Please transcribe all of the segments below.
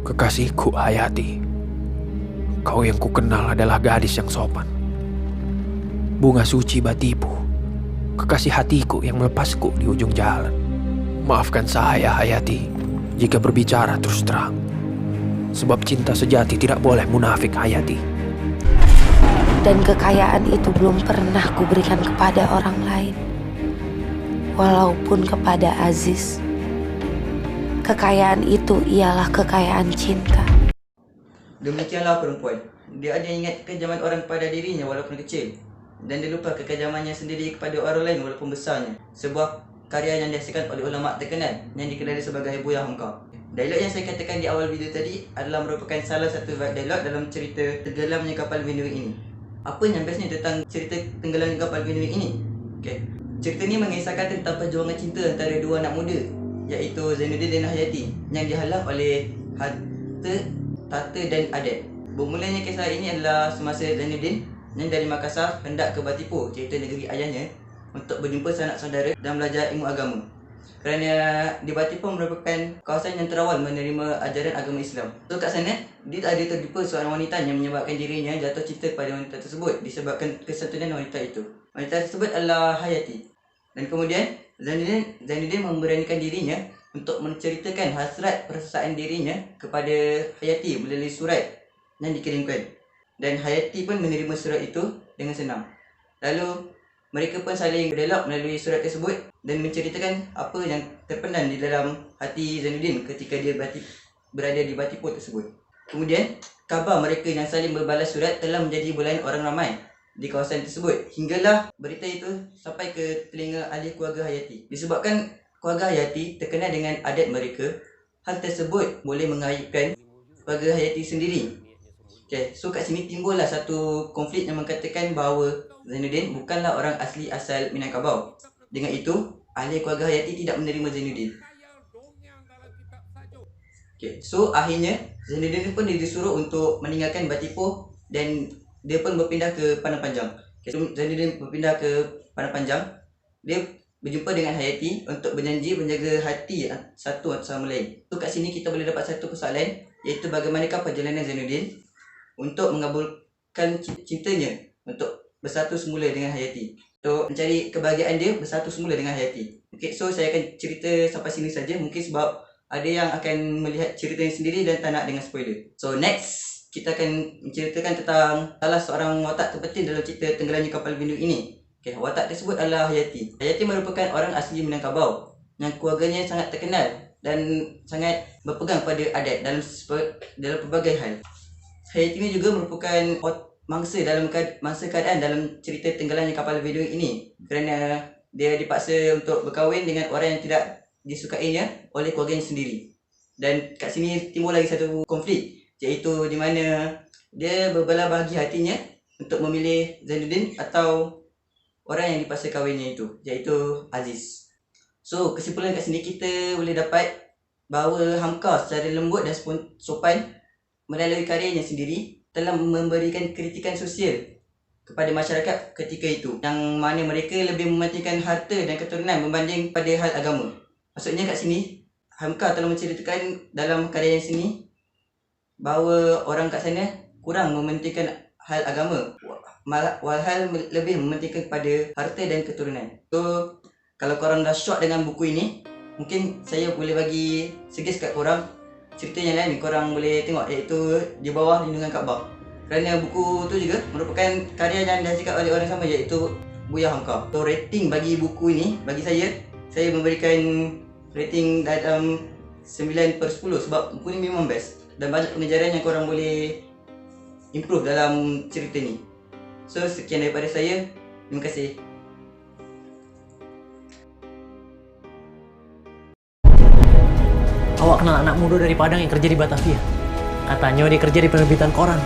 Kekasihku Hayati, kau yang kukenal adalah gadis yang sopan. Bunga suci batipu, kekasih hatiku yang melepasku di ujung jalan. Maafkan saya Hayati, jika berbicara terus terang. Sebab cinta sejati tidak boleh munafik Hayati. Dan kekayaan itu belum pernah kuberikan kepada orang lain. Walaupun kepada Aziz. Kekayaan itu ialah kekayaan cinta. Demikianlah perempuan. Dia ada ingat kekejaman orang pada dirinya walaupun kecil. Dan dia lupa kekejamannya sendiri kepada orang lain walaupun besarnya. Sebuah karya yang dihasilkan oleh ulama terkenal yang dikenali sebagai Buya Hamka. Dialog yang saya katakan di awal video tadi adalah merupakan salah satu dialog dalam cerita tenggelamnya kapal Benue ini. Apa yang bestnya tentang cerita tenggelamnya kapal Benue ini? Cerita ini mengisahkan tentang perjuangan cinta antara dua anak muda, iaitu Zainuddin dan Hayati, yang dihalang oleh harta, tata dan adat. Bermulanya kisah ini adalah semasa Zainuddin yang dari Makassar hendak ke Batipo, iaitu negeri ayahnya, untuk berjumpa sanak saudara dan belajar ilmu agama. Kerana di Batipo merupakan kawasan yang terawal menerima ajaran agama Islam. So kat sana, dia ada terjumpa seorang wanita yang menyebabkan dirinya jatuh cinta pada wanita tersebut disebabkan kesantunan wanita itu. Wanita tersebut adalah Hayati. Dan kemudian Zainuddin memberanikan dirinya untuk menceritakan hasrat perasaan dirinya kepada Hayati melalui surat yang dikirimkan. Dan Hayati pun menerima surat itu dengan senang. Lalu mereka pun saling berdialog melalui surat tersebut dan menceritakan apa yang terpendam di dalam hati Zainuddin ketika dia berada di Batipo tersebut. Kemudian khabar mereka yang saling berbalas surat telah menjadi bulanan orang ramai di kawasan tersebut, hinggalah berita itu sampai ke telinga ahli keluarga Hayati. Disebabkan keluarga Hayati terkenal dengan adat mereka, hal tersebut boleh mengaibkan keluarga Hayati sendiri. So kat sini timbullah satu konflik yang mengatakan bahawa Zainuddin bukanlah orang asli asal Minangkabau. Dengan itu, ahli keluarga Hayati tidak menerima Zainuddin. So akhirnya Zainuddin pun disuruh untuk meninggalkan Batipo dan dia pun berpindah ke Padang Panjang. Zainuddin berpindah ke Padang Panjang. Dia berjumpa dengan Hayati untuk berjanji menjaga hati satu sama lain. So kat sini kita boleh dapat satu persoalan, iaitu bagaimanakah perjalanan Zainuddin untuk mengabulkan cintanya untuk bersatu semula dengan Hayati. Untuk mencari kebahagiaan dia bersatu semula dengan Hayati. So saya akan cerita sampai sini saja. Mungkin sebab ada yang akan melihat ceritanya sendiri dan tak nak dengan spoiler. So next, kita akan menceritakan tentang salah seorang watak terpenting dalam cerita tenggelamnya kapal Benue ini. Watak tersebut adalah Hayati. Hayati merupakan orang asli Minangkabau yang keluarganya sangat terkenal dan sangat berpegang pada adat dalam pelbagai hal. Hayati ini juga merupakan mangsa keadaan dalam cerita tenggelamnya kapal Benue ini, kerana dia dipaksa untuk berkahwin dengan orang yang tidak disukainya oleh keluarganya sendiri. Dan kat sini timbul lagi satu konflik, iaitu di mana dia berbelah bahagi hatinya untuk memilih Zainuddin atau orang yang dipaksa kahwinnya itu, iaitu Aziz. So kesimpulan kat sini kita boleh dapat bahawa Hamka secara lembut dan sopan melalui karyanya sendiri telah memberikan kritikan sosial kepada masyarakat ketika itu, yang mana mereka lebih mementingkan harta dan keturunan berbanding pada hal agama. Maksudnya kat sini Hamka telah menceritakan dalam karyanya sini bahawa orang kat sana kurang mementingkan hal agama, walhal lebih mementingkan pada harta dan keturunan. So kalau korang dah shock dengan buku ini, mungkin saya boleh bagi suggest kat korang cerita yang lain korang boleh tengok, iaitu Di Bawah Lindungan Kaabah. Kerana buku tu juga merupakan karya yang dihasilkan oleh orang sama, iaitu Buya Hamka. So rating bagi buku ini, bagi saya memberikan rating dalam 9/10 sebab buku ni memang best dan banyak pengejaran yang korang boleh improve dalam cerita ni. So sekian daripada saya. Terima kasih. Awak kenal anak muda dari Padang yang kerja di Batavia. Katanya dia kerja di penerbitan koran.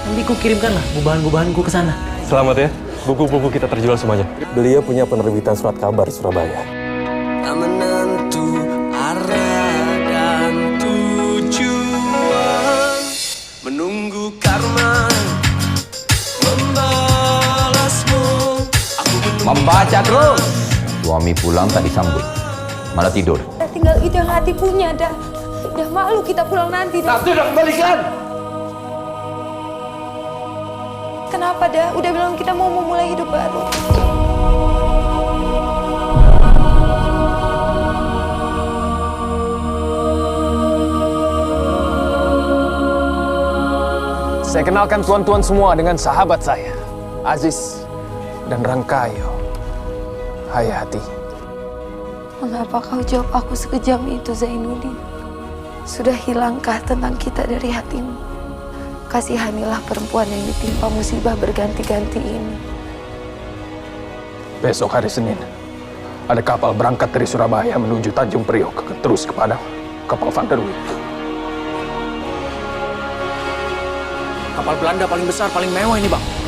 Nanti ku kirimkanlah bubahan-bubahanku ke sana. Selamat ya, buku-buku kita terjual semuanya. Beliau punya penerbitan surat kabar Surabaya. Tak menentu arah dan tujuan, menunggu karma membalasmu. Membaca terus. Suami pulang tak disambut, malah tidur. Tinggal itu yang hati punya dah. Udah malu kita pulang nanti, dah. Nanti udah kembalikan. Kenapa, dah? Udah bilang kita mau memulai hidup baru. Saya kenalkan tuan-tuan semua dengan sahabat saya, Aziz dan Rangkayo. Hayati. Mengapa kau jawab aku sekejam itu, Zainuddin? Sudah hilangkah tentang kita dari hatimu? Kasihanilah perempuan yang ditimpa musibah berganti-ganti ini. Besok hari Senin, ada kapal berangkat dari Surabaya menuju Tanjung Priok terus ke Padang. Kapal Van der Wijk. Kapal Belanda paling besar, paling mewah ini, Bang.